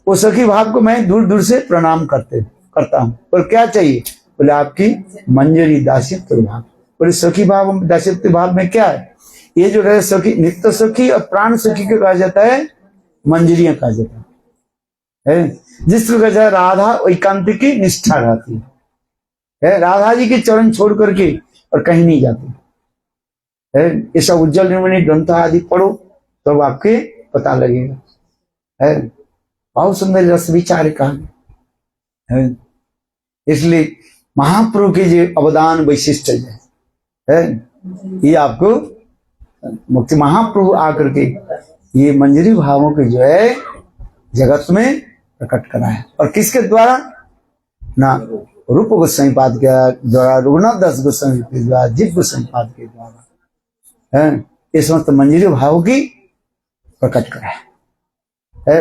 वो सखी भाव को मैं दूर दूर से प्रणाम करता हूं। और क्या चाहिए बोले आपकी मंजरी दासित्व भाव। बोले सखी भाव दासित्व भाव में क्या है? ये जो है सखी नित्य सखी और प्राण सखी को कहा जाता है मंजरियां कहा जाता है। जिसको कहा जाता है राधा एकांतिक की निष्ठा रहती है। राधा जी के चरण छोड़ करके और कहीं नहीं जाती है। ये सब उज्जवल निर्मणि ग्रंथ आदि पढ़ो तो अब आपके पता लगेगा है। बहुत सुंदर रस विचार कहा। इसलिए महाप्रभु के जो अवदान वैशिष्ट है ये आपको मुक्ति महाप्रभु आकर के ये मंजरी भावों के जो है जगत में प्रकट करा है। और किसके द्वारा ना, रूप गोस्वामी पाद के द्वारा, रघुनाथ दास गोस्वामी के द्वारा, जीव गोस्वामी पाद के द्वारा है ये समस्त मंजरी भावों की प्रकट करा है।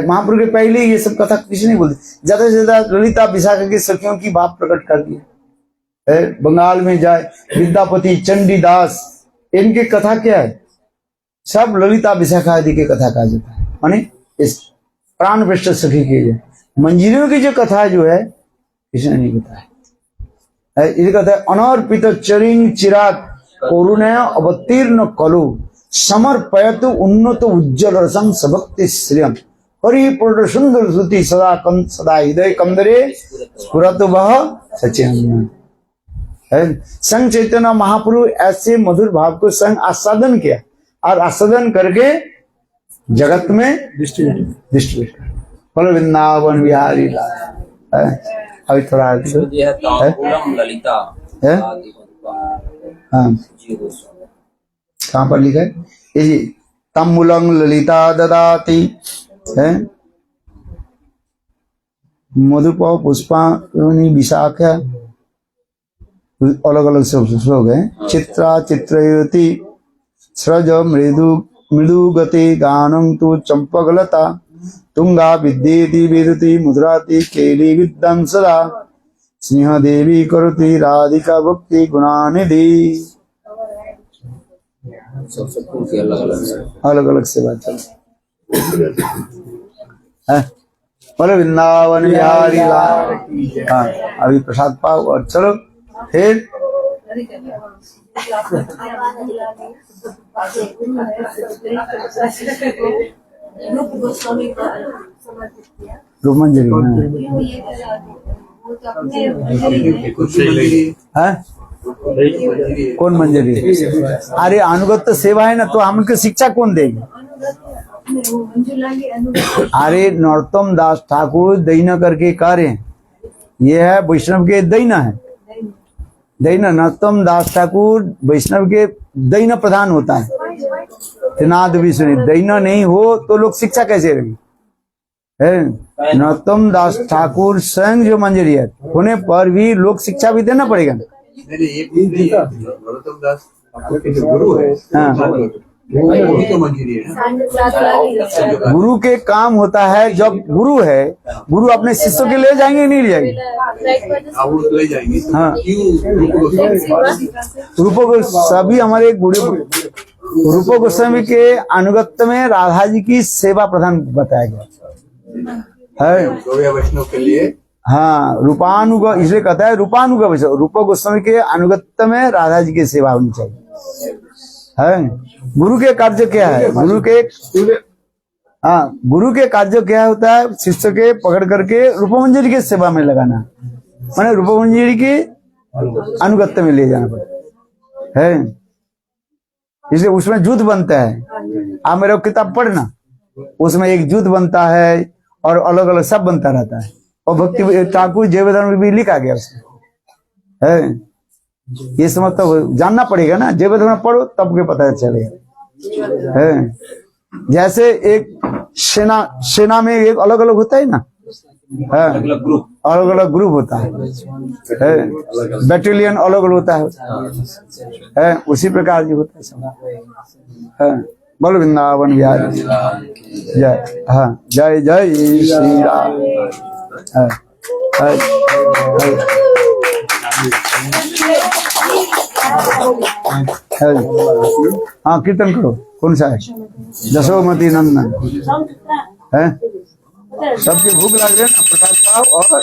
महाप्रभु के पहले ये सब कथा किसी नहीं बोलती, ज्यादा से ज्यादा ललिता विशाखा की सखियों की भाव प्रकट कर दी है। बंगाल में जाए विद्यापति, चंडीदास, इनकी कथा क्या है, सब ललिता विशाखा आदि की कथा कहा जाता है। माने इस प्राण पृष्ठ सखी की जो मंजिलों की जो कथा जो है किसी ने नहीं बताया। ये कथा है, अनर्पित चरिंग चिराग करुणय अवतीर्ण कलु समर्पयतु उन्नत उज्जवल रसं सभक्ति श्रियम हरि पूर्ण सुंदर श्रुति सदा हृदय कंदरे स्फुरतु वह सचिन। संग चैतन्य महाप्रभु ऐसे मधुर भाव को संग आस्वादन किया और आस्वादन करके जगत में डिस्ट्रीब्यूट कर। बोलो वृंदावन बिहारी लाल। अभी थोड़ा ललिता है, हाँ कहाँ पर लिखा है ये जी, तम्बुलं ललिता ददाति है, मधुप पुष्पा विशाखा, अलग अलग सब श्लोक है। चित्रा चित्रयति स्रज मृदु मृदु गति गानं तु चंपकलता तुंगा विद्येति वेदति मुद्राति केली विद्यां सदा स्नेह देवी करोति राधिका भक्ति गुणानिधि। अलग अलग सेवा चलो है। बोले वृंदावन बिहारी लाल। हाँ अभी प्रसाद पाओ और चलो फिर रूप गोस्वामी को समर्पित किया। रूप मंजरी है, कौन मंजरी? अरे अनुगत सेवा है ना, तो हमको शिक्षा कौन देगी? अरे नरोत्तम दास ठाकुर दैना करके कार्य, ये है वैष्णव के दैना है। दैना नरोत्तम दास ठाकुर वैष्णव के दैना प्रधान होता है। त्रिनाद विष्णु दैना नहीं हो तो लोग शिक्षा कैसे रहेंगे? नरोत्तम दास ठाकुर स्वयं जो मंजरी है होने पर भी लोग शिक्षा भी देना पड़ेगा। नरोत्तम दास ठाकुर के जो गुरु है, वही तो मंजरी है। गुरु के काम होता है, जब गुरु है, गुरु अपने शिष्यों के ले जाएंगे नहीं ले जाएंगे? ले जाएंगे। हाँ रूप गोस्वामी हमारे गुरु, रूप गोस्वामी के अनुगत्य में राधा जी की सेवा प्रधान बताया गया है। वैष्णव के लिए हाँ रूपानुग, इसलिए कहता है रूपानुग वैष्णव। रूप गोस्वामी के अनुगत्य में राधा जी की सेवा होनी चाहिए है। गुरु के कार्य क्या है? गुरु के गुरु के कार्य क्या होता है? शिष्य के पकड़ करके रूप मंजरी के सेवा में लगाना, माने रूप मंजरी के अनुगत्य में ले जाना पड़ता है। इसलिए उसमें युद्ध बनता है। आप मेरे किताब पढ़ना, उसमें एक युद्ध बनता है और अलग अलग सब बनता रहता है। और भक्ति ठाकुर जयवेदन में भी लिखा गया उसमें है। ये समझ तो जानना पड़ेगा ना, जयवेदन में पढ़ो तब के पता चलेगा है। जैसे एक सेना में एक अलग अलग होता है ना, अलग अलग ग्रुप होता है, बैटेलियन अलग अलग होता है, उसी प्रकार जो होता है सब। बोलो वृंदावन बिहारी जय। हाँ जय जय श्री राम। हाँ कीर्तन करो। कौन सा है? जसोमती नंदन है। सबके भूख लग रहे ना, प्रसाद पाओ। और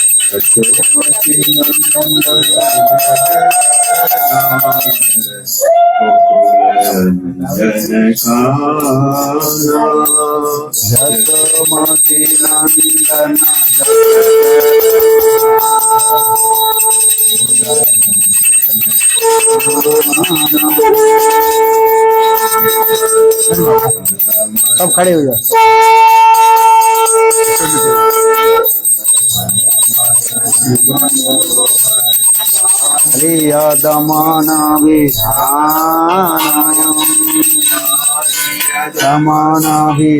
जसोमती नंदन सब खड़े हो जाओ। हरि दमन विधान समानाभिधाना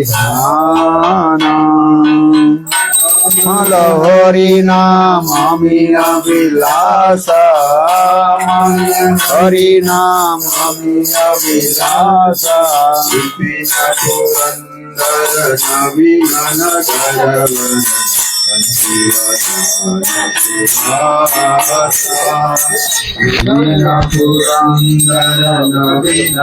लहरी नामामि अभिलाष हरि नामामि अभिलाष पुरंदर नवीन दरवन पुरंदर नवीन